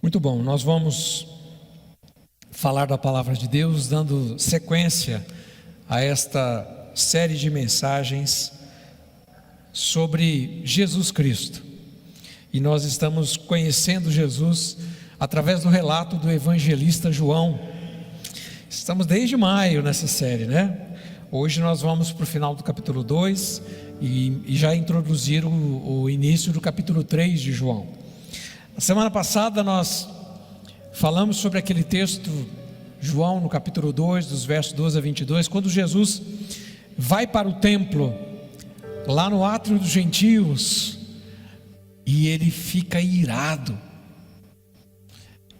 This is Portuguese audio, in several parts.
Muito bom, nós vamos falar da palavra de Deus, dando sequência a esta série de mensagens sobre Jesus Cristo. E nós estamos conhecendo Jesus através do relato do evangelista João. Estamos desde maio nessa série, né? Hoje nós vamos para o final do capítulo 2 e já introduzir o início do capítulo 3 de João. Na semana passada nós falamos sobre aquele texto, João no capítulo 2, dos versos 12 a 22, quando Jesus vai para o templo, lá no átrio dos gentios, e ele fica irado.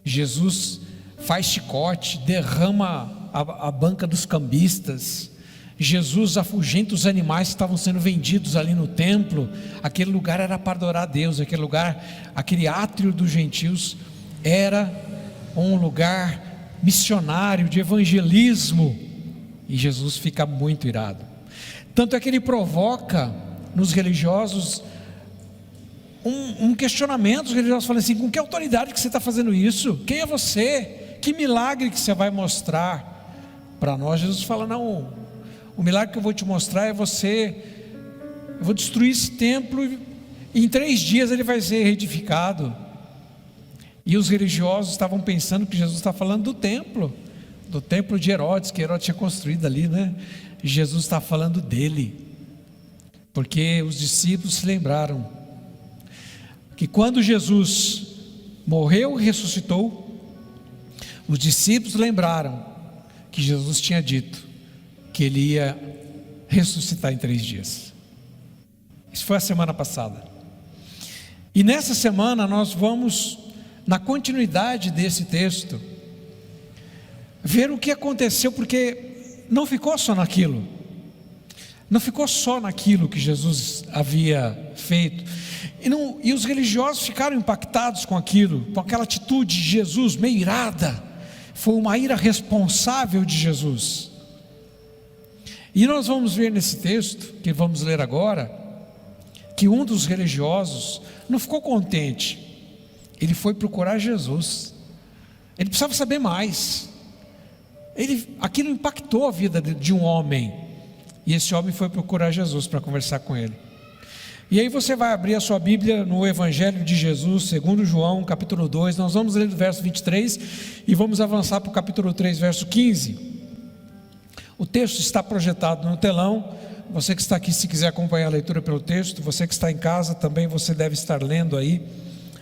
Jesus faz chicote, derrama a banca dos cambistas. Jesus afugenta os animais que estavam sendo vendidos ali no templo. Aquele lugar era para adorar a Deus, aquele átrio dos gentios era um lugar missionário, de evangelismo, e Jesus fica muito irado. Tanto é que ele provoca nos religiosos um questionamento. Os religiosos falam assim: com que autoridade que você está fazendo isso? Quem é você? Que milagre que você vai mostrar para nós? Jesus fala: não, o milagre que eu vou te mostrar é eu vou destruir esse templo e em 3 dias ele vai ser reedificado. E os religiosos estavam pensando que Jesus está falando do templo de Herodes, que Herodes tinha construído ali, né? E Jesus está falando dele, porque os discípulos se lembraram que quando Jesus morreu e ressuscitou, os discípulos lembraram que Jesus tinha dito que ele ia ressuscitar em 3 dias. Isso foi a semana passada. E nessa semana nós vamos, na continuidade desse texto, ver o que aconteceu, porque não ficou só naquilo. Não ficou só naquilo que Jesus havia feito. E os religiosos ficaram impactados com aquilo, com aquela atitude de Jesus, meio irada. Foi uma ira responsável de Jesus. E nós vamos ver nesse texto, que vamos ler agora, que um dos religiosos não ficou contente. Ele foi procurar Jesus. Ele precisava saber mais. Aquilo impactou a vida de um homem. E esse homem foi procurar Jesus para conversar com ele. E aí você vai abrir a sua Bíblia no Evangelho de Jesus, segundo João, capítulo 2. Nós vamos ler do verso 23 e vamos avançar para o capítulo 3, verso 15. O texto está projetado no telão. Você que está aqui, se quiser acompanhar a leitura pelo texto, você que está em casa também, você deve estar lendo aí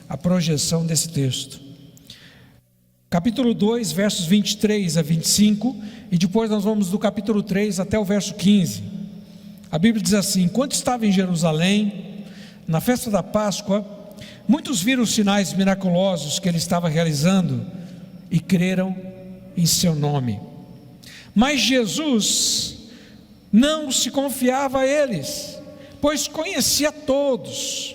a projeção desse texto. Capítulo 2, versos 23 a 25, e depois nós vamos do capítulo 3 até o verso 15. A Bíblia diz assim: enquanto estava em Jerusalém, na festa da Páscoa, muitos viram os sinais miraculosos que ele estava realizando e creram em seu nome. Mas Jesus não se confiava a eles, pois conhecia todos.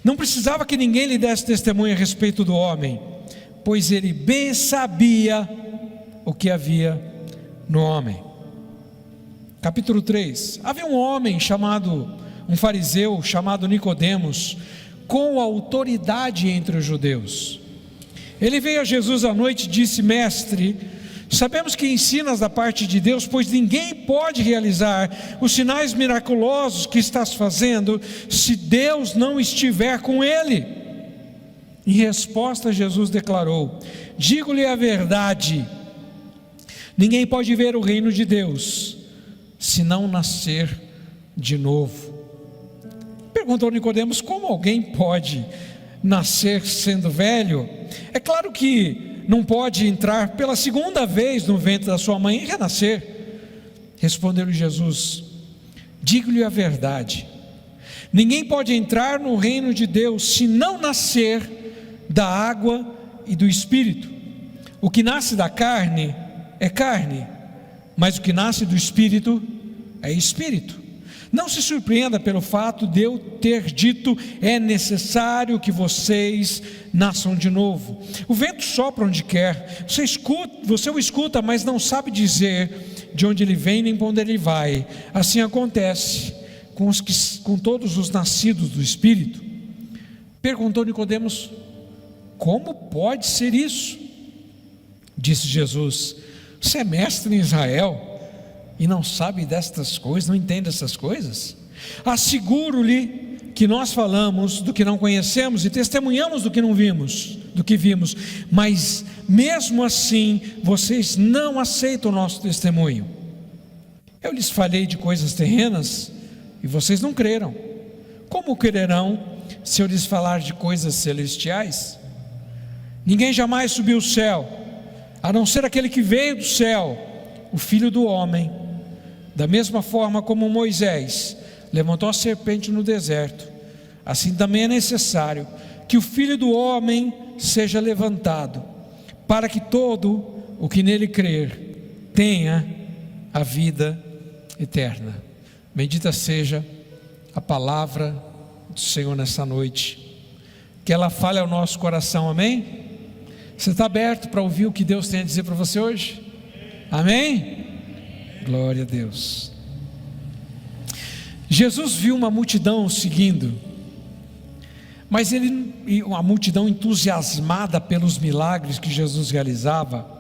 Não precisava que ninguém lhe desse testemunho a respeito do homem, pois ele bem sabia o que havia no homem. Capítulo 3. Havia um fariseu chamado Nicodemos, com autoridade entre os judeus. Ele veio a Jesus à noite e disse: mestre, sabemos que ensinas da parte de Deus, pois ninguém pode realizar os sinais miraculosos que estás fazendo, se Deus não estiver com ele. Em resposta, Jesus declarou: digo-lhe a verdade, ninguém pode ver o reino de Deus se não nascer de novo. Perguntou Nicodemos: como alguém pode nascer sendo velho? É claro que não pode entrar pela segunda vez no ventre da sua mãe e renascer. Respondeu-lhe Jesus: digo-lhe a verdade, ninguém pode entrar no reino de Deus se não nascer da água e do Espírito. O que nasce da carne é carne, mas o que nasce do Espírito é Espírito. Não se surpreenda pelo fato de eu ter dito: é necessário que vocês nasçam de novo. O vento sopra onde quer, você o escuta, mas não sabe dizer de onde ele vem nem para onde ele vai. Assim acontece com todos os nascidos do Espírito. Perguntou Nicodemos: Como pode ser isso? Disse Jesus: você é mestre em Israel e não sabe destas coisas, não entende essas coisas? Asseguro-lhe que nós falamos do que não conhecemos e testemunhamos do que não vimos, do que vimos, mas mesmo assim vocês não aceitam o nosso testemunho. Eu lhes falei de coisas terrenas e vocês não creram. Como crerão se eu lhes falar de coisas celestiais? Ninguém jamais subiu ao céu, a não ser aquele que veio do céu, o Filho do homem. Da mesma forma como Moisés levantou a serpente no deserto, assim também é necessário que o Filho do homem seja levantado, para que todo o que nele crer tenha a vida eterna. Bendita seja a palavra do Senhor nessa noite, que ela fale ao nosso coração, amém? Você está aberto para ouvir o que Deus tem a dizer para você hoje? Amém? Glória a Deus. Jesus viu uma multidão seguindo, mas uma multidão entusiasmada pelos milagres que Jesus realizava.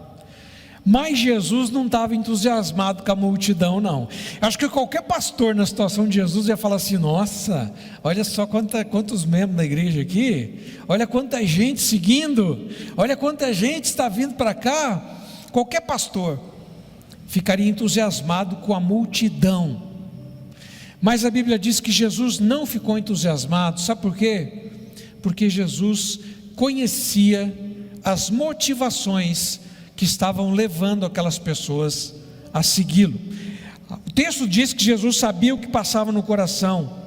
Mas Jesus não estava entusiasmado com a multidão, não. Acho que qualquer pastor na situação de Jesus ia falar assim: nossa, olha só quantos membros da igreja aqui, olha quanta gente seguindo, olha quanta gente está vindo para cá. Qualquer pastor ficaria entusiasmado com a multidão, mas a Bíblia diz que Jesus não ficou entusiasmado. Sabe por quê? Porque Jesus conhecia as motivações que estavam levando aquelas pessoas a segui-lo. O texto diz que Jesus sabia o que passava no coração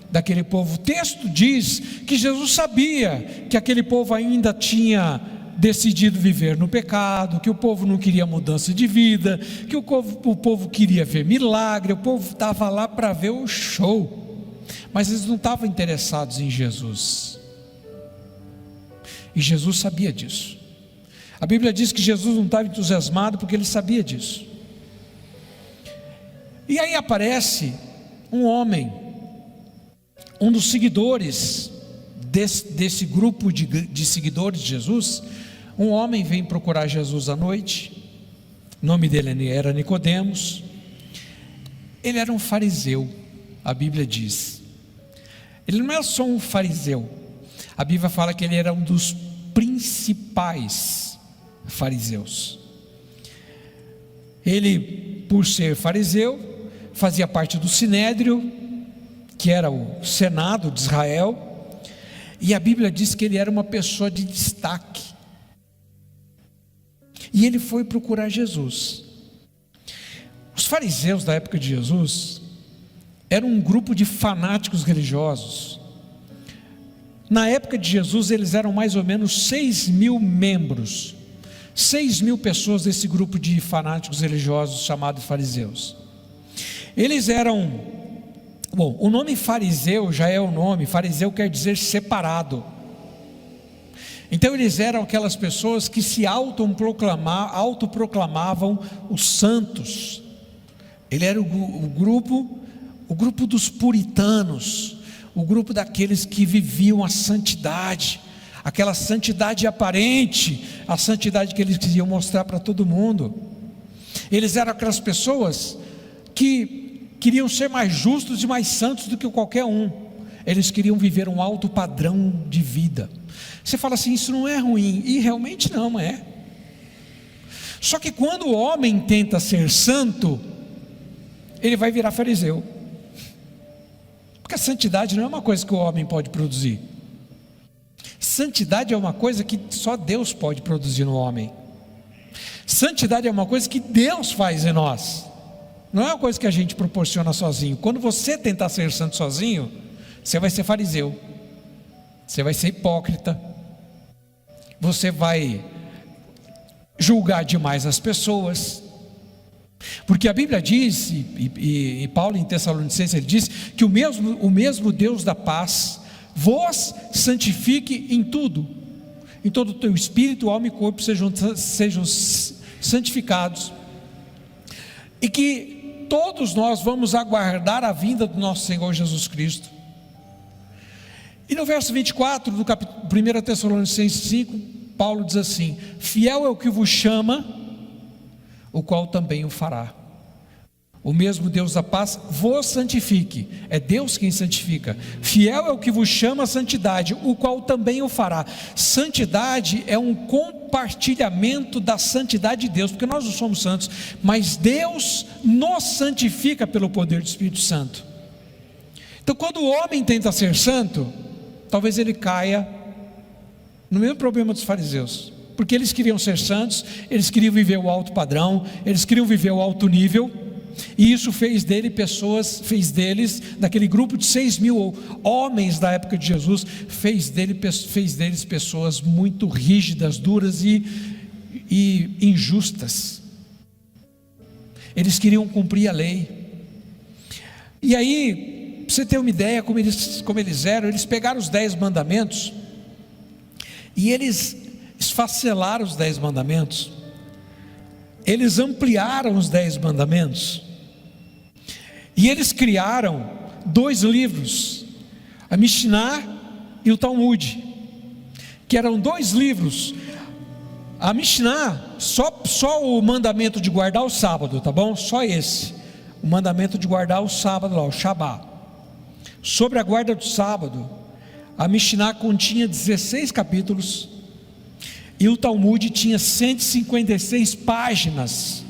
daquele povo. O texto diz que Jesus sabia que aquele povo ainda tinha decidido viver no pecado, que o povo não queria mudança de vida, que o povo queria ver milagre, o povo estava lá para ver o show, mas eles não estavam interessados em Jesus, e Jesus sabia disso. A Bíblia diz que Jesus não estava entusiasmado porque ele sabia disso. E aí aparece um homem, um dos seguidores desse grupo de seguidores de Jesus. Um homem vem procurar Jesus à noite. O nome dele era Nicodemos. Ele era um fariseu, a Bíblia diz. Ele não é só um fariseu, a Bíblia fala que ele era um dos principais fariseus. Ele, por ser fariseu, fazia parte do Sinédrio, que era o Senado de Israel, e a Bíblia diz que ele era uma pessoa de destaque. E ele foi procurar Jesus. Os fariseus da época de Jesus eram um grupo de fanáticos religiosos. Na época de Jesus eles eram mais ou menos 6.000 membros, 6.000 pessoas desse grupo de fanáticos religiosos chamados fariseus. Eles eram, bom, o nome fariseu já é o nome, fariseu quer dizer separado. Então eles eram aquelas pessoas que se autoproclamavam os santos. Ele era o grupo dos puritanos, o grupo daqueles que viviam a santidade, aquela santidade aparente, a santidade que eles queriam mostrar para todo mundo. Eles eram aquelas pessoas que queriam ser mais justos e mais santos do que qualquer um. Eles queriam viver um alto padrão de vida. Você fala assim, isso não é ruim, e realmente não é. Só que quando o homem tenta ser santo, ele vai virar fariseu, porque a santidade não é uma coisa que o homem pode produzir. Santidade é uma coisa que só Deus pode produzir no homem. Santidade é uma coisa que Deus faz em nós, não é uma coisa que a gente proporciona sozinho. Quando você tentar ser santo sozinho, você vai ser fariseu, você vai ser hipócrita, você vai julgar demais as pessoas, porque a Bíblia diz, e Paulo em Tessalonicenses ele diz, que o mesmo Deus da paz vos santifique em tudo, em todo o teu espírito, alma e corpo sejam santificados, e que todos nós vamos aguardar a vinda do nosso Senhor Jesus Cristo. E no verso 24 do capítulo 1 Tessalonicenses 5, Paulo diz assim: fiel é o que vos chama, o qual também o fará. O mesmo Deus da paz vos santifique. É Deus quem santifica. Fiel é o que vos chama a santidade, o qual também o fará. Santidade é um compartilhamento da santidade de Deus, porque nós não somos santos, mas Deus nos santifica pelo poder do Espírito Santo. Então, quando o homem tenta ser santo, talvez ele caia no mesmo problema dos fariseus, porque eles queriam ser santos, eles queriam viver o alto padrão, eles queriam viver o alto nível, e isso fez deles, daquele grupo de 6.000 homens da época de Jesus, fez deles pessoas muito rígidas, duras e injustas. Eles queriam cumprir a lei. E aí, para você ter uma ideia como eles eram, eles pegaram os 10 mandamentos e eles esfacelaram os 10 mandamentos, eles ampliaram os 10 mandamentos, e eles criaram 2 livros, a Mishnah e o Talmud, que eram 2 livros. A Mishnah, só o mandamento de guardar o sábado, tá bom? Só esse, o mandamento de guardar o sábado lá, o Shabá. Sobre a guarda do sábado, a Mishnah continha 16 capítulos, e o Talmud tinha 156 páginas.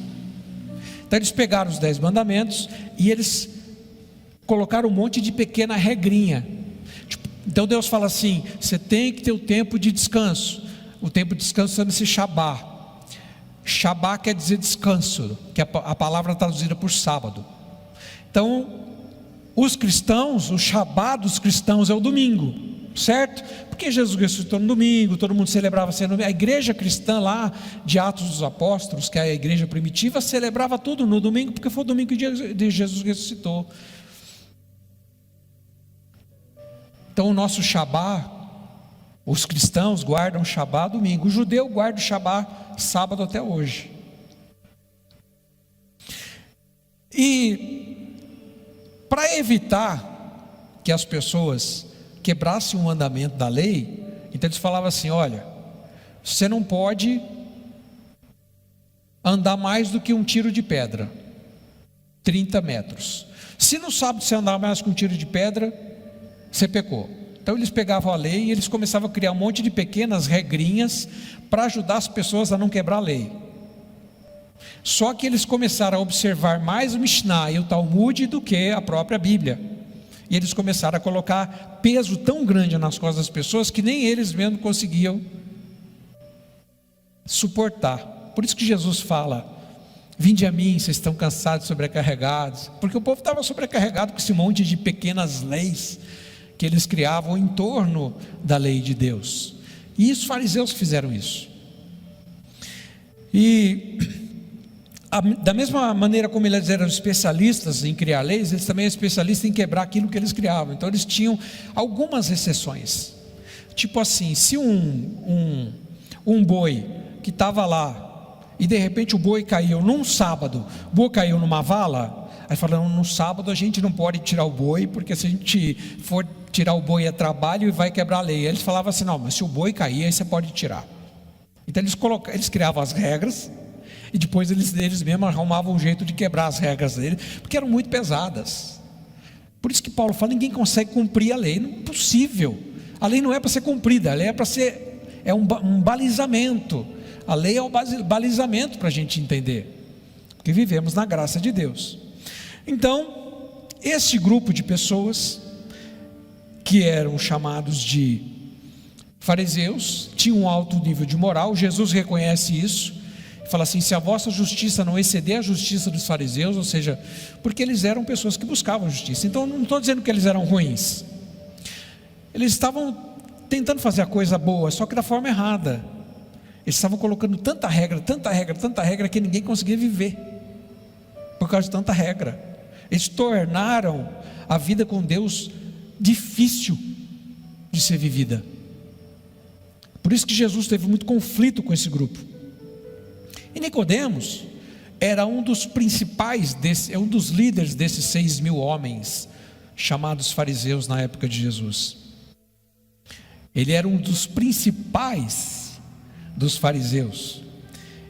Então eles pegaram os 10 mandamentos e eles colocaram um monte de pequena regrinha. Então Deus fala assim: você tem que ter o tempo de descanso. O tempo de descanso chama-se Shabá. Shabá quer dizer descanso, que é a palavra traduzida por sábado. Então os cristãos, o Shabá dos cristãos é o domingo, certo? Porque Jesus ressuscitou no domingo, todo mundo celebrava sendo a igreja cristã lá de Atos dos Apóstolos, que é a igreja primitiva, celebrava tudo no domingo, porque foi o domingo que Jesus ressuscitou. Então o nosso Shabá, os cristãos guardam o Shabá domingo, o judeu guarda o Shabá sábado até hoje. E para evitar que as pessoas quebrasse um mandamento da lei, então eles falavam assim: olha, você não pode andar mais do que um tiro de pedra, 30 metros. Se no sábado você andar mais que um tiro de pedra, você pecou. Então eles pegavam a lei e eles começavam a criar um monte de pequenas regrinhas para ajudar as pessoas a não quebrar a lei. Só que eles começaram a observar mais o Mishnah e o Talmud do que a própria Bíblia. E eles começaram a colocar peso tão grande nas costas das pessoas que nem eles mesmos conseguiam suportar. Por isso que Jesus fala: vinde a mim, vocês estão cansados, sobrecarregados. Porque o povo estava sobrecarregado com esse monte de pequenas leis que eles criavam em torno da lei de Deus. E os fariseus fizeram isso. E da mesma maneira como eles eram especialistas em criar leis, eles também eram especialistas em quebrar aquilo que eles criavam. Então eles tinham algumas exceções. Tipo assim, se um boi que estava lá, e de repente o boi caiu num sábado, o boi caiu numa vala, aí falaram: no sábado a gente não pode tirar o boi, porque se a gente for tirar o boi é trabalho e vai quebrar a lei. Aí eles falavam assim: não, mas se o boi cair, aí você pode tirar. Então eles criavam as regras, e depois eles mesmos arrumavam um jeito de quebrar as regras dele, porque eram muito pesadas. Por isso que Paulo fala: ninguém consegue cumprir a lei. Não é possível. A lei não é para ser cumprida, a lei é para ser um balizamento. A lei é o balizamento para a gente entender, porque vivemos na graça de Deus. Então, esse grupo de pessoas, que eram chamados de fariseus, tinham um alto nível de moral. Jesus reconhece isso, fala assim: se a vossa justiça não exceder a justiça dos fariseus, ou seja, porque eles eram pessoas que buscavam justiça. Então não estou dizendo que eles eram ruins, eles estavam tentando fazer a coisa boa, só que da forma errada. Eles estavam colocando tanta regra que ninguém conseguia viver, por causa de tanta regra. Eles tornaram a vida com Deus difícil de ser vivida. Por isso que Jesus teve muito conflito com esse grupo. E Nicodemos era um dos principais, um dos líderes desses 6.000 homens chamados fariseus na época de Jesus. Ele era um dos principais dos fariseus.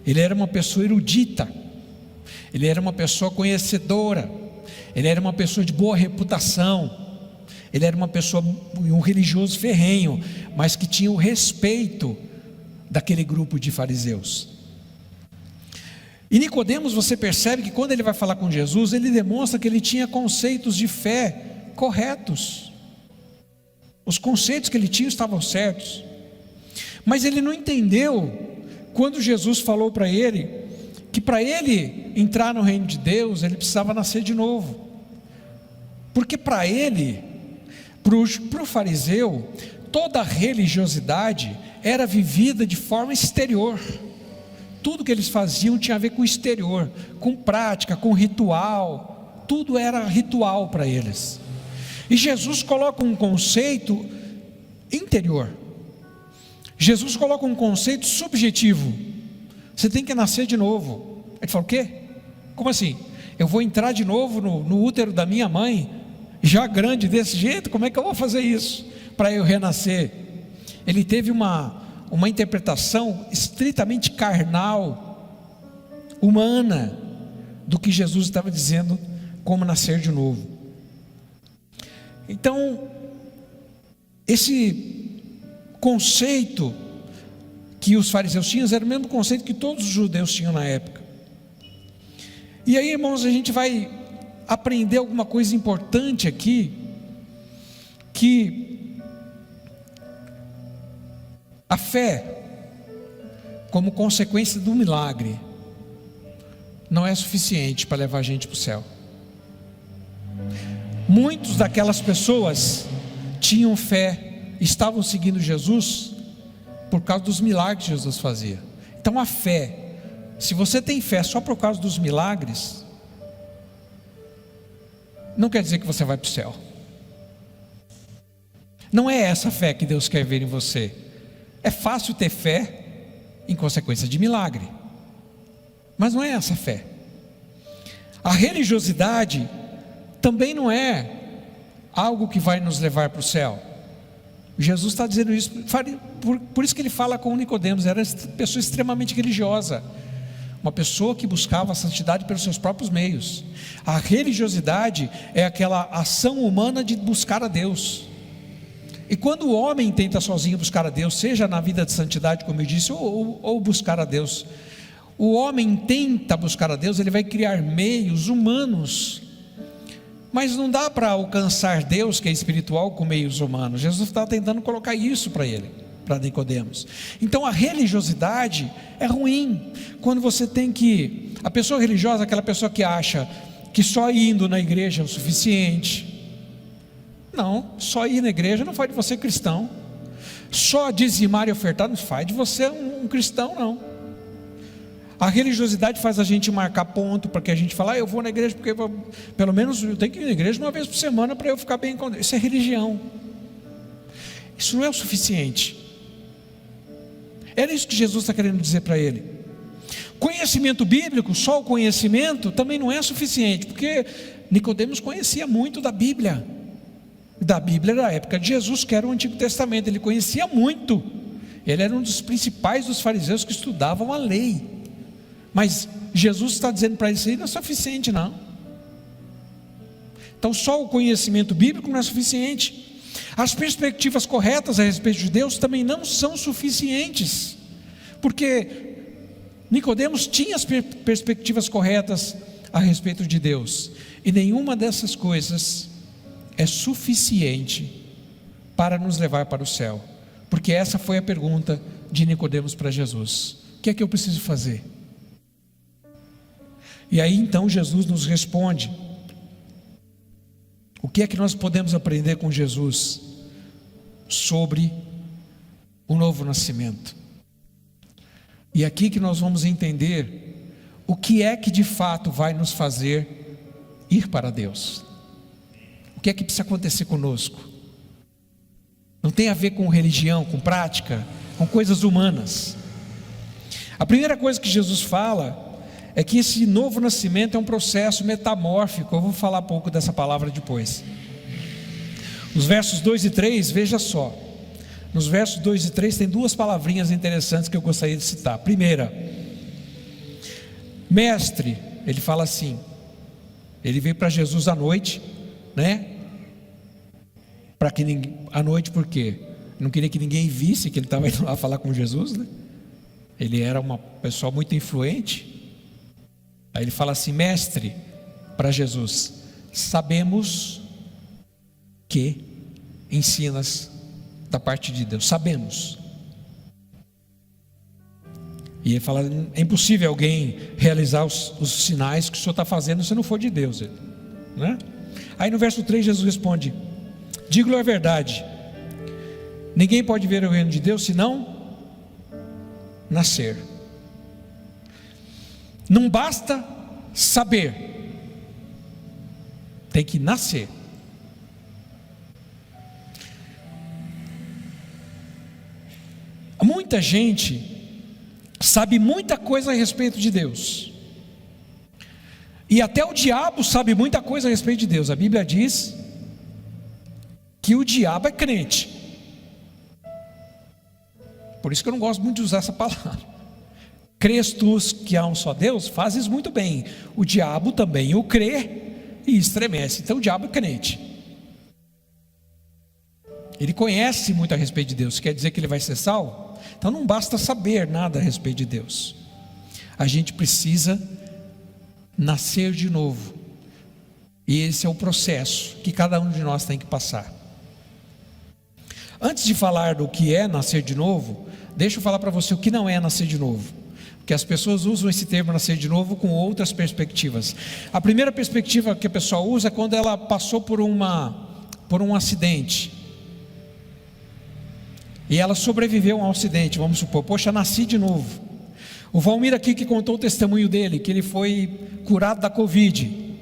Ele era uma pessoa erudita, ele era uma pessoa conhecedora, ele era uma pessoa de boa reputação, ele era uma pessoa, um religioso ferrenho, mas que tinha o respeito daquele grupo de fariseus. E Nicodemos, você percebe que quando ele vai falar com Jesus, ele demonstra que ele tinha conceitos de fé corretos. Os conceitos que ele tinha estavam certos, mas ele não entendeu quando Jesus falou para ele que para ele entrar no reino de Deus, ele precisava nascer de novo. Porque para ele, para o fariseu, toda a religiosidade era vivida de forma exterior. Tudo que eles faziam tinha a ver com o exterior, com prática, com ritual. Tudo era ritual para eles. E Jesus coloca um conceito interior. Jesus coloca um conceito subjetivo. Você tem que nascer de novo. Ele fala, o quê? Como assim? Eu vou entrar de novo no útero da minha mãe, já grande desse jeito? Como é que eu vou fazer isso para eu renascer? Ele teve uma interpretação estritamente carnal, humana, do que Jesus estava dizendo, como nascer de novo. Então, esse conceito que os fariseus tinham era o mesmo conceito que todos os judeus tinham na época. E aí, irmãos, a gente vai aprender alguma coisa importante aqui, que a fé, como consequência do milagre, não é suficiente para levar a gente para o céu. Muitos daquelas pessoas tinham fé, estavam seguindo Jesus por causa dos milagres que Jesus fazia. Então a fé, se você tem fé só por causa dos milagres, não quer dizer que você vai para o céu. Não é essa fé que Deus quer ver em você. É fácil ter fé em consequência de milagre, mas não é essa fé. A religiosidade também não é algo que vai nos levar para o céu. Jesus está dizendo isso, por isso que ele fala com Nicodemos. Era uma pessoa extremamente religiosa, uma pessoa que buscava a santidade pelos seus próprios meios. A religiosidade é aquela ação humana de buscar a Deus. E quando o homem tenta sozinho buscar a Deus, seja na vida de santidade, como eu disse, ou buscar a Deus, o homem tenta buscar a Deus, ele vai criar meios humanos, mas não dá para alcançar Deus, que é espiritual, com meios humanos. Jesus está tentando colocar isso para ele, para Nicodemos. Então a religiosidade é ruim. Quando você tem que, a pessoa religiosa é aquela pessoa que acha que só indo na igreja é o suficiente. Não, só ir na igreja não faz de você cristão. Só dizimar e ofertar não faz de você um cristão, não. A religiosidade faz a gente marcar ponto, para que a gente fale, eu vou na igreja porque pelo menos eu tenho que ir na igreja uma vez por semana para eu ficar bem com Deus. Isso é religião. Isso não é o suficiente. Era isso que Jesus está querendo dizer para ele. Conhecimento bíblico, só o conhecimento também não é suficiente, porque Nicodemos conhecia muito da Bíblia da época de Jesus, que era o Antigo Testamento. Ele conhecia muito. Ele era um dos principais dos fariseus que estudavam a lei. Mas Jesus está dizendo para ele, isso aí não é suficiente, não. Então só o conhecimento bíblico não é suficiente. As perspectivas corretas a respeito de Deus também não são suficientes, porque Nicodemos tinha as perspectivas corretas a respeito de Deus, e nenhuma dessas coisas é suficiente para nos levar para o céu, porque essa foi a pergunta de Nicodemos para Jesus: o que é que eu preciso fazer? E aí então Jesus nos responde. O que é que nós podemos aprender com Jesus sobre o novo nascimento? E aqui que nós vamos entender o que é que de fato vai nos fazer ir para Deus. O que é que precisa acontecer conosco? Não tem a ver com religião, com prática, com coisas humanas. A primeira coisa que Jesus fala é que esse novo nascimento é um processo metamórfico. Eu vou falar um pouco dessa palavra depois. Os versos 2 e 3, veja só: Nos versos 2 e 3 tem duas palavrinhas interessantes que eu gostaria de citar. Primeira, mestre, ele fala assim, ele veio para Jesus à noite, né? Para que ninguém, à noite, por quê? Não queria que ninguém visse que ele estava indo lá falar com Jesus, né? Ele era uma pessoa muito influente. Aí ele fala assim, mestre, para Jesus, sabemos que ensinas da parte de Deus, sabemos. E ele fala, é impossível alguém realizar os sinais que o Senhor está fazendo se não for de Deus, né? Aí no verso 3 Jesus responde, digo-lhe a verdade, ninguém pode ver o reino de Deus senão nascer. Não basta saber, tem que nascer. Muita gente sabe muita coisa a respeito de Deus, e até o diabo sabe muita coisa a respeito de Deus. A Bíblia diz que o diabo é crente. Por isso que eu não gosto muito de usar essa palavra. Crês tu que há um só Deus? Fazes muito bem. O diabo também o crê e estremece. Então o diabo é crente. Ele conhece muito a respeito de Deus. Quer dizer que ele vai ser salvo? Então não basta saber nada a respeito de Deus. A gente precisa nascer de novo. E esse é o processo que cada um de nós tem que passar. Antes de falar do que é nascer de novo, deixa eu falar para você o que não é nascer de novo. Porque as pessoas usam esse termo nascer de novo com outras perspectivas. A primeira perspectiva que a pessoa usa é quando ela passou por um acidente. E ela sobreviveu a um acidente, vamos supor, poxa, nasci de novo. O Valmir aqui que contou o testemunho dele, que ele foi curado da Covid.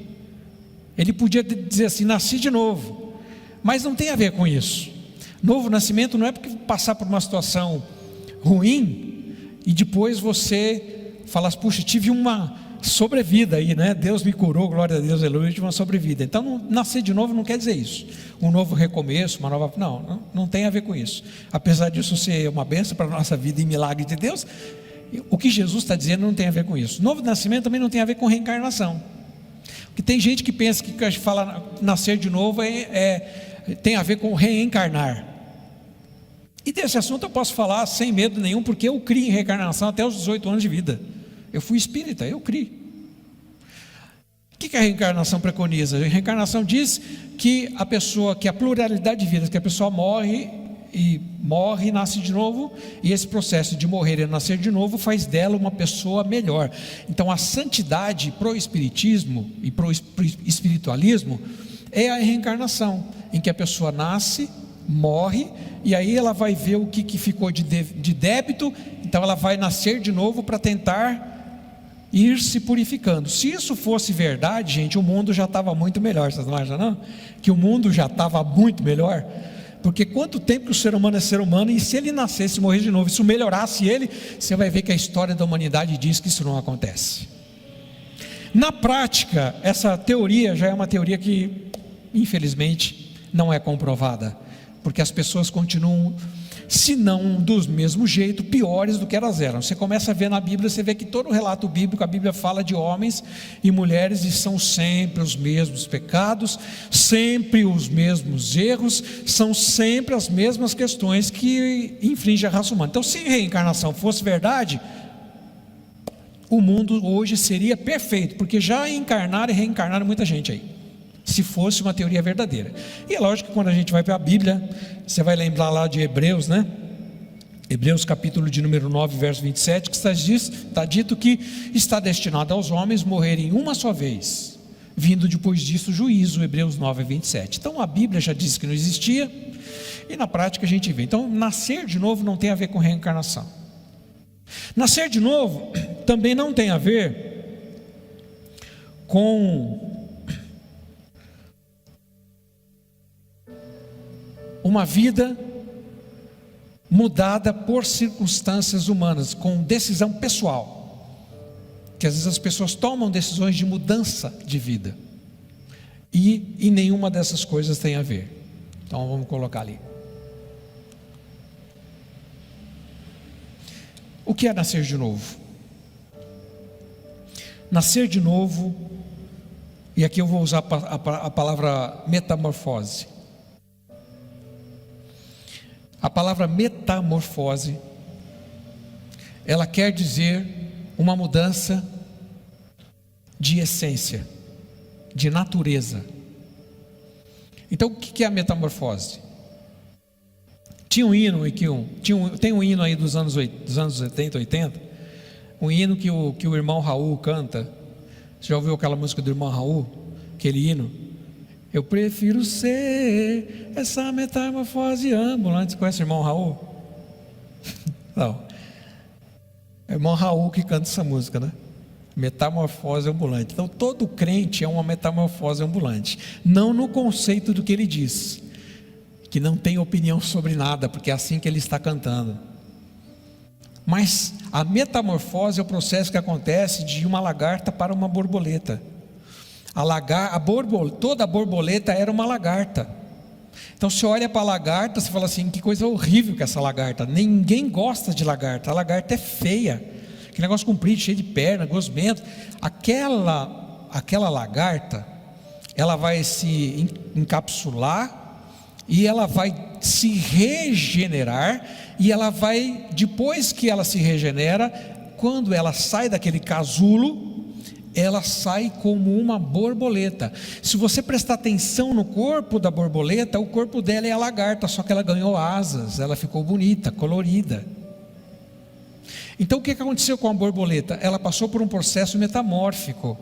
Ele podia dizer assim, nasci de novo. Mas não tem a ver com isso. Novo nascimento não é porque passar por uma situação ruim e depois você fala, puxa, tive uma sobrevida aí, né? Deus me curou, glória a Deus, aleluia, tive uma sobrevida. Então nascer de novo não quer dizer isso. Um novo recomeço, uma nova... Não tem a ver com isso. Apesar disso ser uma bênção para a nossa vida e milagre de Deus, o que Jesus está dizendo não tem a ver com isso. Novo nascimento também não tem a ver com reencarnação. Porque tem gente que pensa que a gente fala nascer de novo tem a ver com reencarnar. E desse assunto eu posso falar sem medo nenhum, porque eu criei em reencarnação até os 18 anos de vida. Eu fui espírita, eu criei. O que a reencarnação preconiza? A reencarnação diz que a pluralidade de vidas, que a pessoa morre e nasce de novo, e esse processo de morrer e nascer de novo faz dela uma pessoa melhor. Então a santidade pro espiritismo e pro espiritualismo é a reencarnação, em que a pessoa nasce, morre, e aí ela vai ver o que ficou de débito, então ela vai nascer de novo para tentar ir se purificando. Se isso fosse verdade, gente, o mundo já estava muito melhor. Vocês não acham, não? Que o mundo já estava muito melhor? Porque quanto tempo que o ser humano é ser humano, e se ele nascesse e morresse de novo, isso melhorasse ele, você vai ver que a história da humanidade diz que isso não acontece. Na prática, essa teoria já é uma teoria que, infelizmente, não é comprovada, porque as pessoas continuam, se não do mesmo jeito, piores do que elas eram. Você começa a ver na Bíblia, você vê que todo o relato bíblico, a Bíblia fala de homens e mulheres, e são sempre os mesmos pecados, sempre os mesmos erros, são sempre as mesmas questões que infringem a raça humana. Então, se reencarnação fosse verdade, o mundo hoje seria perfeito, porque já encarnaram e reencarnaram muita gente aí, se fosse uma teoria verdadeira. E é lógico que quando a gente vai para a Bíblia, você vai lembrar lá de Hebreus, né? Hebreus capítulo de número 9, verso 27, que está dito que está destinado aos homens morrerem uma só vez, vindo depois disso o juízo. Hebreus 9, 27. Então a Bíblia já disse que não existia, e na prática a gente vê. Então nascer de novo não tem a ver com reencarnação. Nascer de novo também não tem a ver com uma vida mudada por circunstâncias humanas, com decisão pessoal, que às vezes as pessoas tomam decisões de mudança de vida, e nenhuma dessas coisas tem a ver. Então vamos colocar ali. O que é nascer de novo? Nascer de novo, e aqui eu vou usar a palavra metamorfose. A palavra metamorfose, ela quer dizer uma mudança de essência, de natureza. Então o que é a metamorfose? Tinha um hino tem um hino aí dos anos 70, 80, um hino que o irmão Raul canta. Você já ouviu aquela música do irmão Raul? Aquele hino? Eu prefiro ser essa metamorfose ambulante. Você conhece o irmão Raul? Não. É o irmão Raul que canta essa música, né? Metamorfose ambulante. Então todo crente é uma metamorfose ambulante. Não no conceito do que ele diz, que não tem opinião sobre nada, porque é assim que ele está cantando. Mas a metamorfose é o processo que acontece de uma lagarta para uma borboleta. Toda a borboleta era uma lagarta. Então você olha para a lagarta, você fala assim: que coisa horrível que é essa lagarta. Ninguém gosta de lagarta. A lagarta é feia, que negócio comprido, cheio de perna, gosmento. Aquela lagarta, ela vai se encapsular e ela vai se regenerar, e ela vai, depois que ela se regenera, quando ela sai daquele casulo, ela sai como uma borboleta. Se você prestar atenção no corpo da borboleta, o corpo dela é a lagarta, só que ela ganhou asas, ela ficou bonita, colorida. Então o que aconteceu com a borboleta? Ela passou por um processo metamórfico.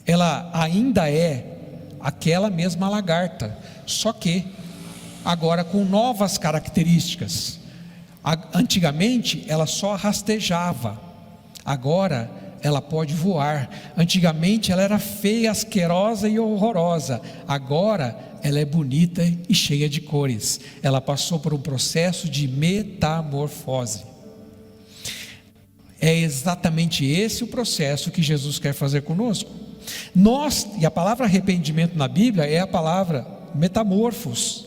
Ela ainda é aquela mesma lagarta, só que agora com novas características. Antigamente ela só rastejava, agora ela pode voar. Antigamente ela era feia, asquerosa e horrorosa, agora ela é bonita e cheia de cores. Ela passou por um processo de metamorfose. É exatamente esse o processo que Jesus quer fazer conosco. E a palavra arrependimento na Bíblia é a palavra metamorfos.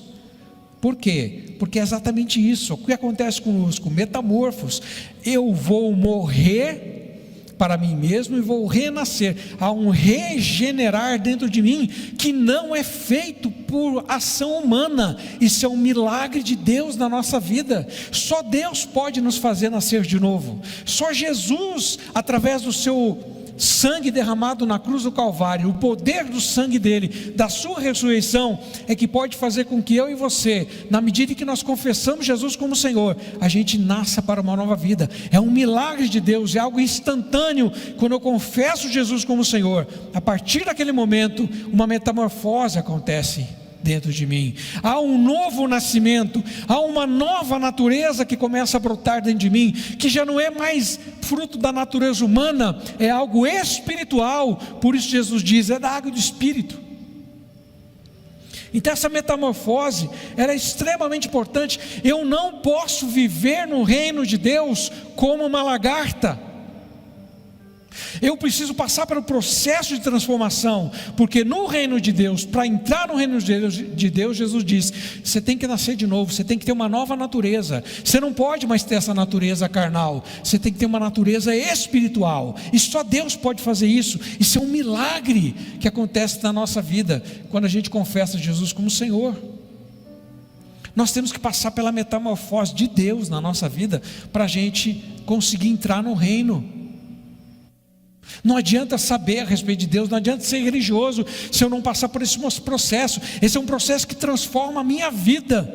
Por quê? Porque é exatamente isso. O que acontece conosco? Metamorfos. Eu vou morrer para mim mesmo e vou renascer. Há um regenerar dentro de mim que não é feito por ação humana. Isso é um milagre de Deus na nossa vida. Só Deus pode nos fazer nascer de novo. Só Jesus, através do seu sangue derramado na cruz do Calvário, o poder do sangue dele, da sua ressurreição, é que pode fazer com que eu e você, na medida que nós confessamos Jesus como Senhor, a gente nasça para uma nova vida. É um milagre de Deus, é algo instantâneo. Quando eu confesso Jesus como Senhor, a partir daquele momento, uma metamorfose acontece dentro de mim. Há um novo nascimento, há uma nova natureza que começa a brotar dentro de mim, que já não é mais fruto da natureza humana, é algo espiritual. Por isso Jesus diz: é da água do Espírito. Então essa metamorfose, ela é extremamente importante. Eu não posso viver no reino de Deus como uma lagarta. Eu preciso passar pelo processo de transformação, porque no reino de Deus, para entrar no reino de Deus, Jesus diz: você tem que nascer de novo, você tem que ter uma nova natureza. Você não pode mais ter essa natureza carnal, você tem que ter uma natureza espiritual, e só Deus pode fazer isso. Isso é um milagre que acontece na nossa vida, quando a gente confessa Jesus como Senhor. Nós temos que passar pela metamorfose de Deus na nossa vida, para a gente conseguir entrar no reino. Não adianta saber a respeito de Deus, não adianta ser religioso se eu não passar por esse processo. Esse é um processo que transforma a minha vida.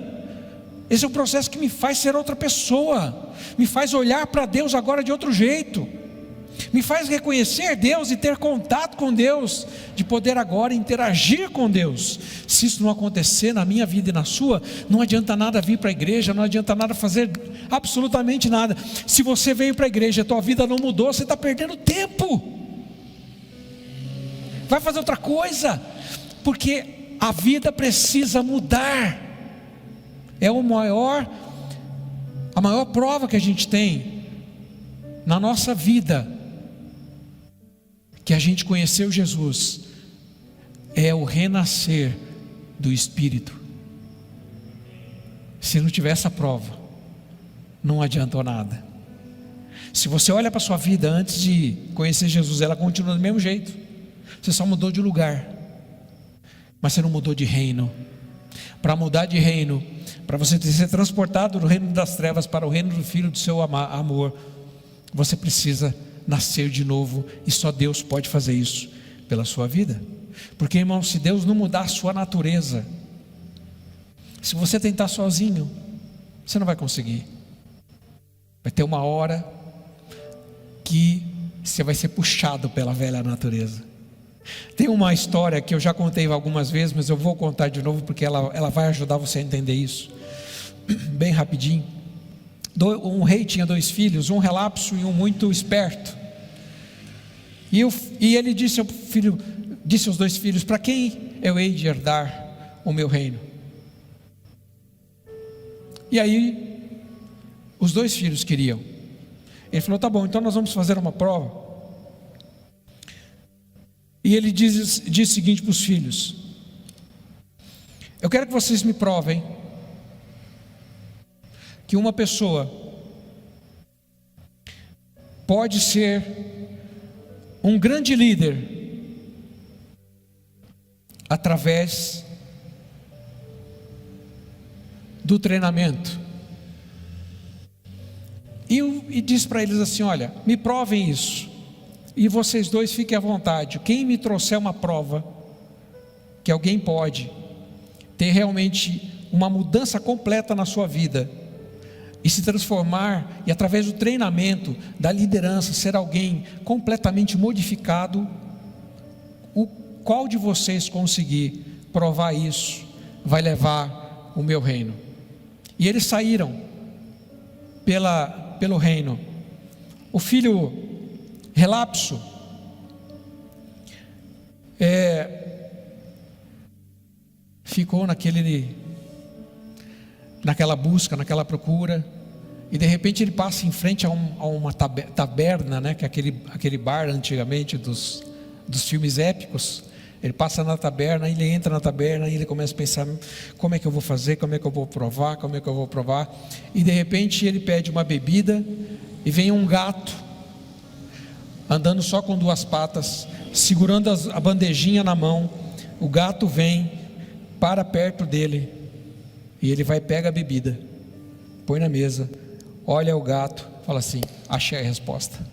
Esse é um processo que me faz ser outra pessoa, me faz olhar para Deus agora de outro jeito, me faz reconhecer Deus e ter contato com Deus, de poder agora interagir com Deus. Se isso não acontecer na minha vida e na sua, não adianta nada vir para a igreja, não adianta nada fazer absolutamente nada. Se você veio para a igreja e a tua vida não mudou, você está perdendo tempo. Vai fazer outra coisa, porque a vida precisa mudar. É a maior prova que a gente tem na nossa vida, que a gente conheceu Jesus, é o renascer do Espírito. Se não tiver essa prova, não adiantou nada. Se você olha para a sua vida antes de conhecer Jesus, ela continua do mesmo jeito. Você só mudou de lugar, mas você não mudou de reino. Para mudar de reino, para você ser transportado do reino das trevas para o reino do Filho do seu amor, você precisa nascer de novo, e só Deus pode fazer isso pela sua vida. Porque, irmão, se Deus não mudar a sua natureza, se você tentar sozinho, você não vai conseguir. Vai ter uma hora que você vai ser puxado pela velha natureza. Tem uma história que eu já contei algumas vezes, mas eu vou contar de novo porque ela vai ajudar você a entender isso bem rapidinho. Um rei tinha 2 filhos, um relapso e um muito esperto. E ele disse aos 2 filhos: para quem eu hei de herdar o meu reino? E aí os 2 filhos queriam. Ele falou: tá bom, então nós vamos fazer uma prova. E ele diz o seguinte para os filhos: eu quero que vocês me provem que uma pessoa pode ser um grande líder através do treinamento. E diz para eles assim: olha, me provem isso, e vocês 2 fiquem à vontade. Quem me trouxer uma prova que alguém pode ter realmente uma mudança completa na sua vida e se transformar, e através do treinamento, da liderança, ser alguém completamente modificado, qual de vocês conseguir provar isso, vai levar o meu reino. E eles saíram pelo reino. O filho relapso ficou naquela busca, naquela procura, e de repente ele passa em frente a uma taberna, né, que é aquele bar antigamente dos filmes épicos. Ele passa na taberna, ele entra na taberna e ele começa a pensar: como é que eu vou fazer, como é que eu vou provar, e de repente ele pede uma bebida, e vem um gato, andando só com 2 patas, segurando a bandejinha na mão. O gato vem, para perto dele, e ele vai, pega a bebida, põe na mesa, olha o gato, fala assim: achei a resposta.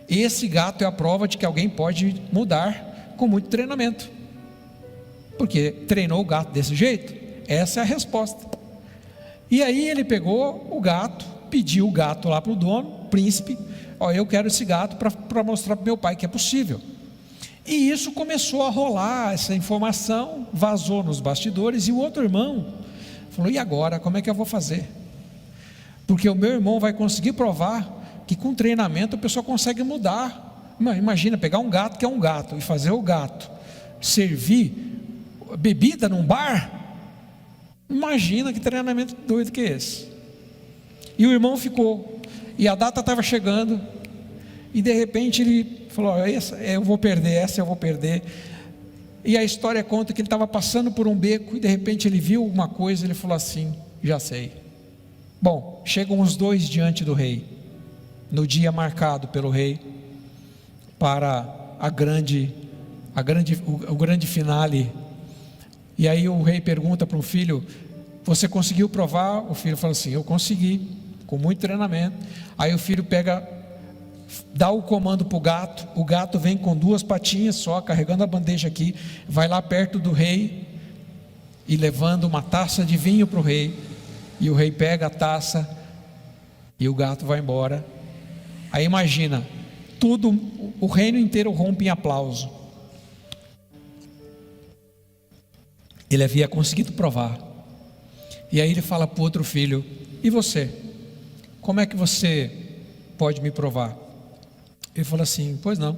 Esse gato é a prova de que alguém pode mudar com muito treinamento, porque treinou o gato desse jeito. Essa é a resposta. E aí ele pegou o gato, pediu o gato lá para o dono, príncipe: ó, eu quero esse gato para mostrar para meu pai que é possível. E isso começou a rolar, essa informação vazou nos bastidores, e o outro irmão falou: e agora, como é que eu vou fazer? Porque o meu irmão vai conseguir provar que com treinamento a pessoa consegue mudar. Imagina pegar um gato que é um gato e fazer o gato servir bebida num bar. Imagina que treinamento doido que é esse. E o irmão ficou, e a data estava chegando, e de repente ele falou: eu vou perder. E a história conta que ele estava passando por um beco, e de repente ele viu uma coisa, ele falou assim: já sei. Bom, chegam os 2 diante do rei, no dia marcado pelo rei, para o grande finale. E aí o rei pergunta para o filho: você conseguiu provar? O filho fala assim: eu consegui, com muito treinamento. Aí o filho dá o comando para o gato vem com 2 patinhas só, carregando a bandeja aqui, vai lá perto do rei, e levando uma taça de vinho para o rei, e o rei pega a taça, e o gato vai embora. Aí imagina, o reino inteiro rompe em aplauso. Ele havia conseguido provar. E aí ele fala para o outro filho: e você? Como é que você pode me provar? Ele falou assim: pois não.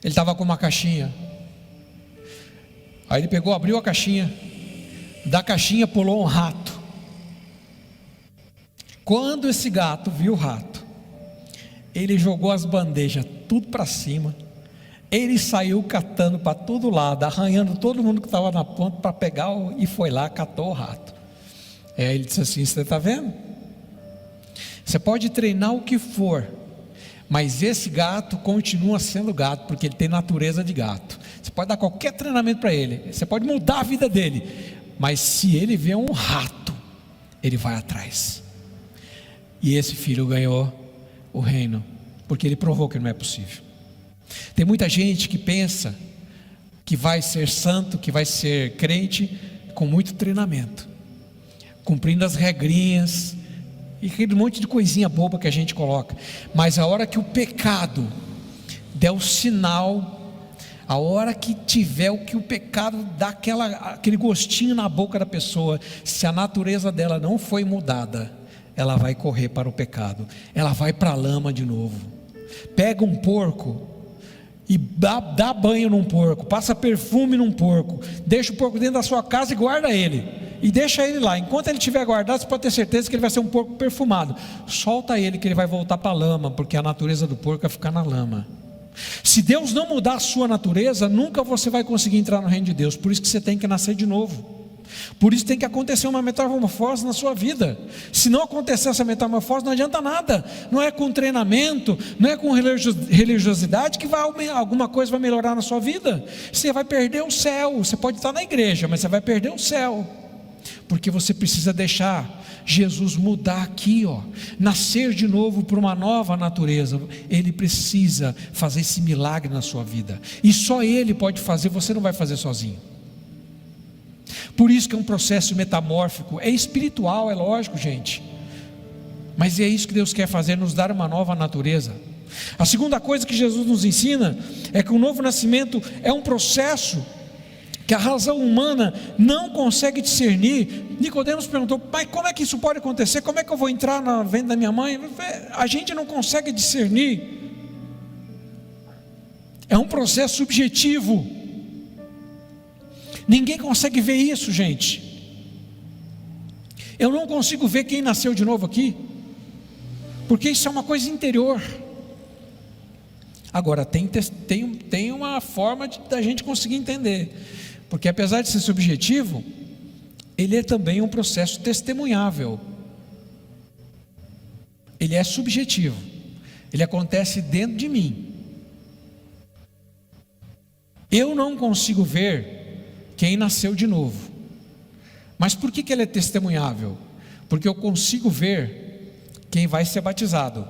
Ele estava com uma caixinha. Aí ele pegou, abriu a caixinha. Da caixinha pulou um rato. Quando esse gato viu o rato, ele jogou as bandejas tudo para cima. Ele saiu catando para todo lado, arranhando todo mundo que estava na ponta para pegar, e foi lá, catou o rato. Aí ele disse assim: você está vendo? Você pode treinar o que for, mas esse gato continua sendo gato, porque ele tem natureza de gato. Você pode dar qualquer treinamento para ele, você pode mudar a vida dele, mas se ele vê um rato, ele vai atrás. E esse filho ganhou o reino, porque ele provou que não é possível. Tem muita gente que pensa que vai ser santo, que vai ser crente com muito treinamento, cumprindo as regrinhas e aquele monte de coisinha boba que a gente coloca. Mas a hora que o pecado der o sinal, a hora que tiver o que o pecado dá aquele gostinho na boca da pessoa, se a natureza dela não foi mudada, ela vai correr para o pecado, ela vai para a lama de novo. Pega um porco e dá banho num porco, passa perfume num porco, deixa o porco dentro da sua casa e guarda ele, e deixa ele lá. Enquanto ele estiver guardado, você pode ter certeza que ele vai ser um porco perfumado. Solta ele, que ele vai voltar para a lama, porque a natureza do porco é ficar na lama. Se Deus não mudar a sua natureza, nunca você vai conseguir entrar no reino de Deus. Por isso que você tem que nascer de novo. Por isso tem que acontecer uma metamorfose na sua vida. Se não acontecer essa metamorfose, não adianta nada. Não é com treinamento, não é com religiosidade que alguma coisa vai melhorar na sua vida. Você vai perder o céu. Você pode estar na igreja, mas você vai perder o céu, porque você precisa deixar Jesus mudar aqui, nascer de novo para uma nova natureza. Ele precisa fazer esse milagre na sua vida, e só Ele pode fazer, você não vai fazer sozinho. Por isso que é um processo metamórfico, é espiritual, é lógico, gente, mas é isso que Deus quer fazer, nos dar uma nova natureza. A segunda coisa que Jesus nos ensina é que o novo nascimento é um processo que a razão humana não consegue discernir. Nicodemos perguntou: pai, como é que isso pode acontecer? Como é que eu vou entrar na venda da minha mãe? A gente não consegue discernir. É um processo subjetivo. Ninguém consegue ver isso, gente. Eu não consigo ver quem nasceu de novo aqui, porque isso é uma coisa interior. Agora tem uma forma da gente conseguir entender, porque apesar de ser subjetivo, ele é também um processo testemunhável. Ele é subjetivo, ele acontece dentro de mim. Eu não consigo ver quem nasceu de novo. Mas por que ele é testemunhável? Porque eu consigo ver quem vai ser batizado,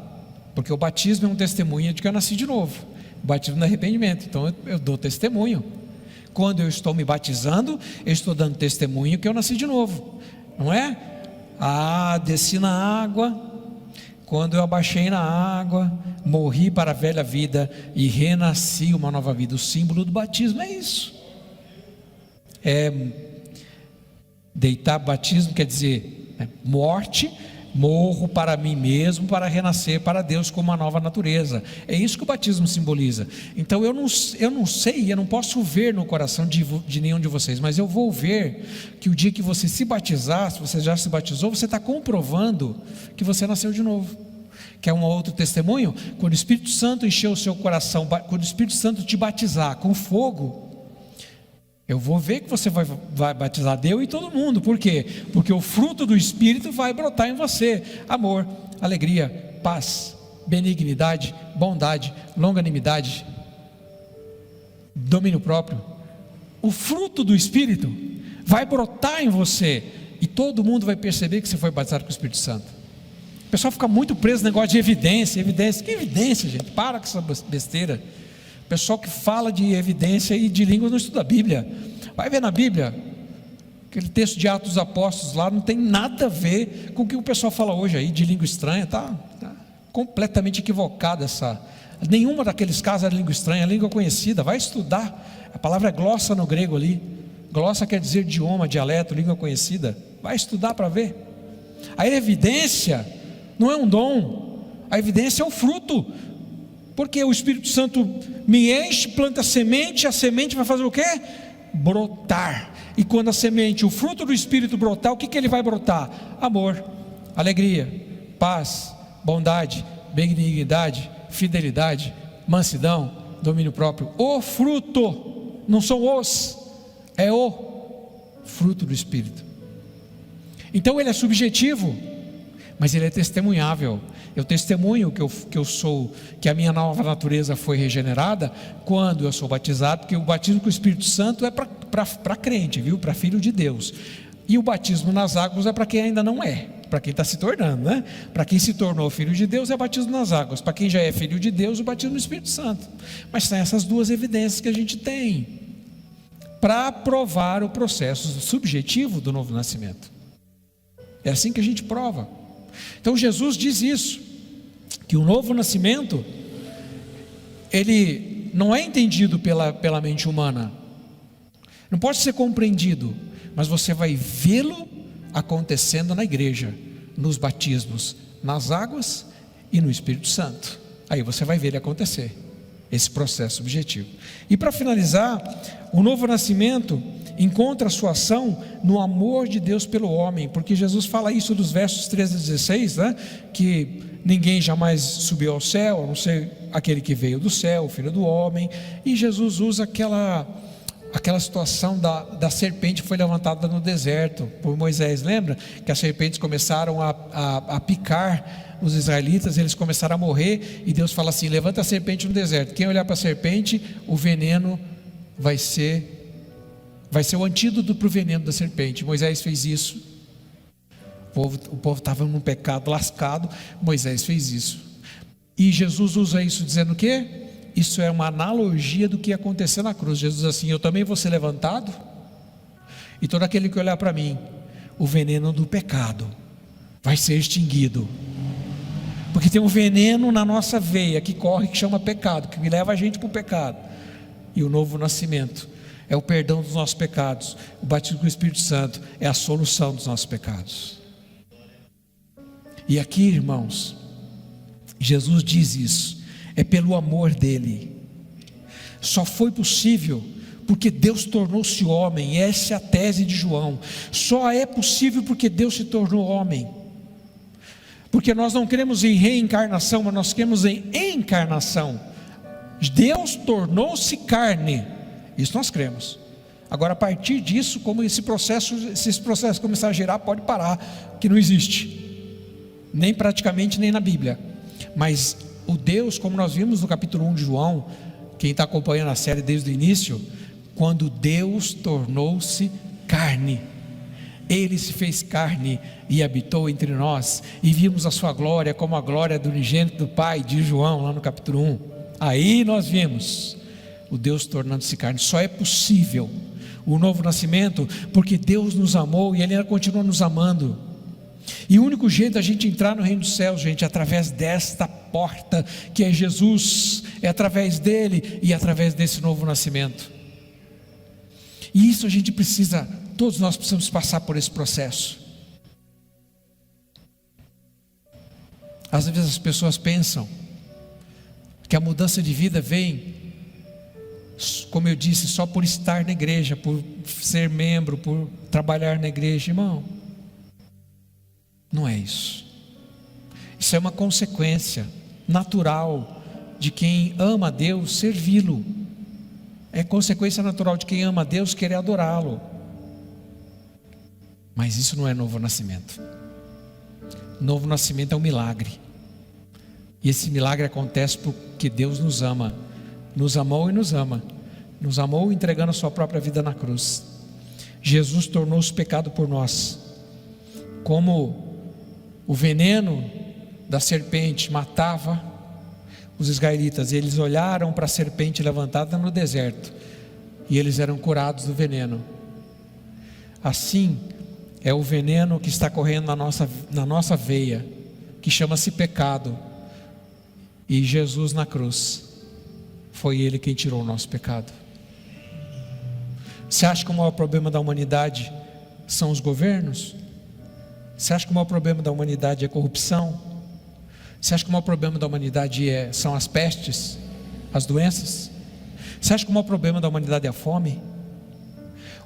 porque o batismo é um testemunho de que eu nasci de novo. O batismo é arrependimento, então eu dou testemunho. Quando eu estou me batizando, eu estou dando testemunho que eu nasci de novo, não é? Desci na água, quando eu abaixei na água, morri para a velha vida e renasci uma nova vida. O símbolo do batismo é isso. Batismo quer dizer morte, morro para mim mesmo, para renascer para Deus com uma nova natureza. É isso que o batismo simboliza. Então eu não sei, eu não posso ver no coração de nenhum de vocês, mas eu vou ver que o dia que você se batizar, se você já se batizou, você está comprovando que você nasceu de novo. Quer um outro testemunho? Quando o Espírito Santo encher o seu coração, quando o Espírito Santo te batizar com fogo, eu vou ver que você vai batizar eu e todo mundo. Por quê? Porque o fruto do Espírito vai brotar em você: amor, alegria, paz, benignidade, bondade, longanimidade, domínio próprio. O fruto do Espírito vai brotar em você, e todo mundo vai perceber que você foi batizado com o Espírito Santo. O pessoal fica muito preso no negócio de evidência. Que evidência, gente? Para com essa besteira. O pessoal que fala de evidência e de língua não estuda a Bíblia. Vai ver na Bíblia, aquele texto de Atos dos Apóstolos lá não tem nada a ver com o que o pessoal fala hoje aí de língua estranha. Tá completamente equivocada nenhuma daqueles casos era língua estranha, é língua conhecida. Vai estudar, a palavra é glossa no grego ali. Glossa quer dizer idioma, dialeto, língua conhecida. Vai estudar para ver. A evidência não é um dom, a evidência é o fruto. Porque o Espírito Santo me enche, planta semente, a semente vai fazer o quê? Brotar. E quando a semente, o fruto do Espírito brotar, o que ele vai brotar? Amor, alegria, paz, bondade, benignidade, fidelidade, mansidão, domínio próprio. O fruto, não são é o fruto do Espírito. Então ele é subjetivo, mas ele é testemunhável. Eu testemunho que eu sou, que a minha nova natureza foi regenerada quando eu sou batizado, porque o batismo com o Espírito Santo é para crente, viu? Para filho de Deus. E o batismo nas águas é para quem ainda não é, para quem está se tornando, né? Para quem se tornou filho de Deus é batismo nas águas, para quem já é filho de Deus, o batismo no Espírito Santo. Mas são essas duas evidências que a gente tem para provar o processo subjetivo do novo nascimento. É assim que a gente prova. Então Jesus diz isso, que o novo nascimento, ele não é entendido pela mente humana, não pode ser compreendido, mas você vai vê-lo acontecendo na igreja, nos batismos, nas águas e no Espírito Santo. Aí você vai ver ele acontecer, esse processo subjetivo. E para finalizar, o novo nascimento encontra a sua ação no amor de Deus pelo homem, porque Jesus fala isso dos versos 13 a 16, né? Que ninguém jamais subiu ao céu, a não ser aquele que veio do céu, o Filho do Homem. E Jesus usa aquela situação da serpente que foi levantada no deserto por Moisés. Lembra que as serpentes começaram a picar os israelitas, eles começaram a morrer, e Deus fala assim: levanta a serpente no deserto, quem olhar para a serpente, o veneno vai ser o antídoto para o veneno da serpente. Moisés fez isso, o povo estava num pecado lascado, Moisés fez isso, e Jesus usa isso dizendo o quê? Isso é uma analogia do que ia acontecer na cruz. Jesus diz assim: eu também vou ser levantado, e todo aquele que olhar para mim, o veneno do pecado vai ser extinguido, porque tem um veneno na nossa veia que corre, que chama pecado, que leva a gente para o pecado. E o novo nascimento é o perdão dos nossos pecados. O batismo com o Espírito Santo é a solução dos nossos pecados. E aqui, irmãos, Jesus diz isso, é pelo amor dele. Só foi possível porque Deus tornou-se homem. Essa é a tese de João. Só é possível porque Deus se tornou homem. Porque nós não cremos em reencarnação, mas nós cremos em encarnação. Deus tornou-se carne, isso nós cremos. Agora, a partir disso, como se esse processo começar a girar, pode parar, que não existe, nem praticamente, nem na Bíblia. Mas o Deus, como nós vimos no capítulo 1 de João, quem está acompanhando a série desde o início, quando Deus tornou-se carne, Ele se fez carne e habitou entre nós, e vimos a sua glória como a glória do unigênito do Pai, de João, lá no capítulo 1. Aí nós vimos o Deus tornando-se carne. Só é possível o novo nascimento porque Deus nos amou e Ele ainda continua nos amando. E o único jeito da gente entrar no reino dos céus, gente, é através desta porta que é Jesus, é através dele e através desse novo nascimento. E isso a gente precisa, todos nós precisamos passar por esse processo. Às vezes as pessoas pensam que a mudança de vida vem, como eu disse, só por estar na igreja, por ser membro, por trabalhar na igreja. Irmão, não é isso. Isso é uma consequência natural de quem ama a Deus servi-lo. É consequência natural de quem ama a Deus querer adorá-lo. Mas isso não é novo nascimento. Novo nascimento é um milagre. E esse milagre acontece porque Deus nos ama, nos amou e nos ama. Nos amou entregando a sua própria vida na cruz. Jesus tornou-se pecado por nós. Como o veneno da serpente matava os israelitas, eles olharam para a serpente levantada no deserto e eles eram curados do veneno. Assim é o veneno que está correndo na nossa veia, que chama-se pecado. E Jesus na cruz, foi Ele quem tirou o nosso pecado. Você acha que o maior problema da humanidade são os governos? Você acha que o maior problema da humanidade é a corrupção? Você acha que o maior problema da humanidade são as pestes, as doenças? Você acha que o maior problema da humanidade é a fome?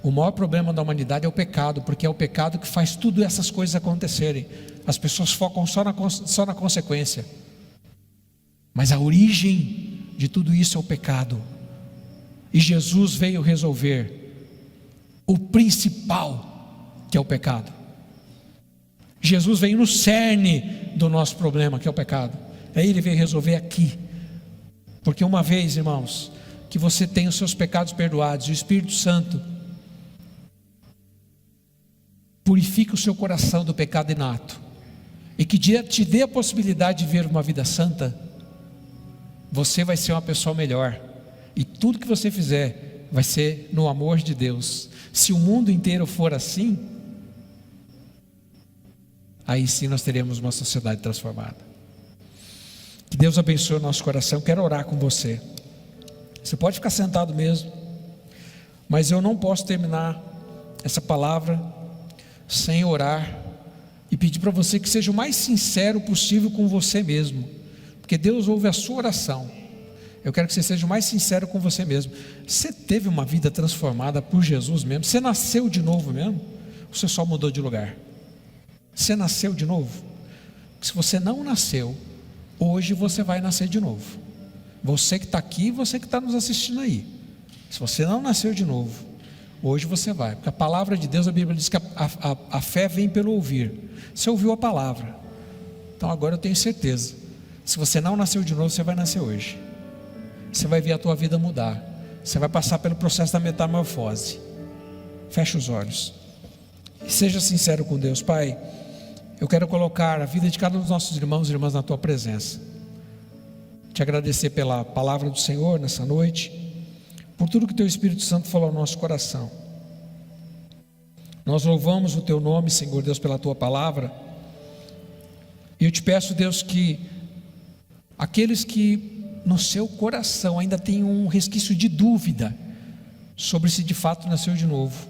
O maior problema da humanidade é o pecado, porque é o pecado que faz tudo essas coisas acontecerem. As pessoas focam só na consequência. Mas a origem de tudo isso é o pecado. E Jesus veio resolver o principal, que é o pecado. Jesus veio no cerne do nosso problema, que é o pecado. Aí Ele veio resolver aqui. Porque uma vez, irmãos, que você tem os seus pecados perdoados, e o Espírito Santo purifica o seu coração do pecado inato, e que te dê a possibilidade de viver uma vida santa, você vai ser uma pessoa melhor, e tudo que você fizer vai ser no amor de Deus. Se o mundo inteiro for assim, aí sim nós teremos uma sociedade transformada. Que Deus abençoe o nosso coração. Quero orar com você. Você pode ficar sentado mesmo, mas eu não posso terminar essa palavra sem orar e pedir para você que seja o mais sincero possível com você mesmo, porque Deus ouve a sua oração. Eu quero que você seja o mais sincero com você mesmo. Você teve uma vida transformada por Jesus mesmo? Você nasceu de novo mesmo? Ou você só mudou de lugar? Você nasceu de novo? Se você não nasceu, hoje você vai nascer de novo. Você que está aqui e você que está nos assistindo aí. Se você não nasceu de novo, hoje você vai. Porque a palavra de Deus, a Bíblia diz que a fé vem pelo ouvir. Você ouviu a palavra. Então agora eu tenho certeza. Se você não nasceu de novo, você vai nascer hoje. Você vai ver a tua vida mudar. Você vai passar pelo processo da metamorfose. Feche os olhos e seja sincero com Deus. Pai, eu quero colocar a vida de cada um dos nossos irmãos e irmãs na tua presença. Te agradecer pela palavra do Senhor nessa noite, por tudo que teu Espírito Santo falou ao nosso coração. Nós louvamos o teu nome, Senhor Deus, pela tua palavra. E eu te peço, Deus, que aqueles que no seu coração ainda tem um resquício de dúvida sobre se de fato nasceu de novo,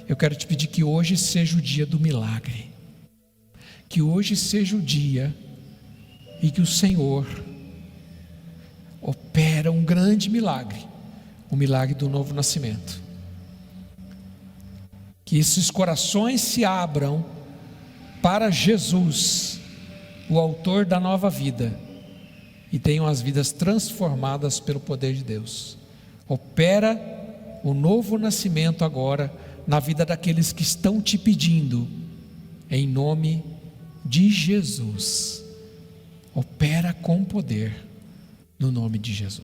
eu quero te pedir que hoje seja o dia do milagre, que hoje seja o dia e que o Senhor opera um grande milagre, o milagre do novo nascimento, que esses corações se abram para Jesus, o autor da nova vida, e tenham as vidas transformadas pelo poder de Deus. Opera o novo nascimento agora na vida daqueles que estão te pedindo, em nome de Jesus. Opera com poder, no nome de Jesus.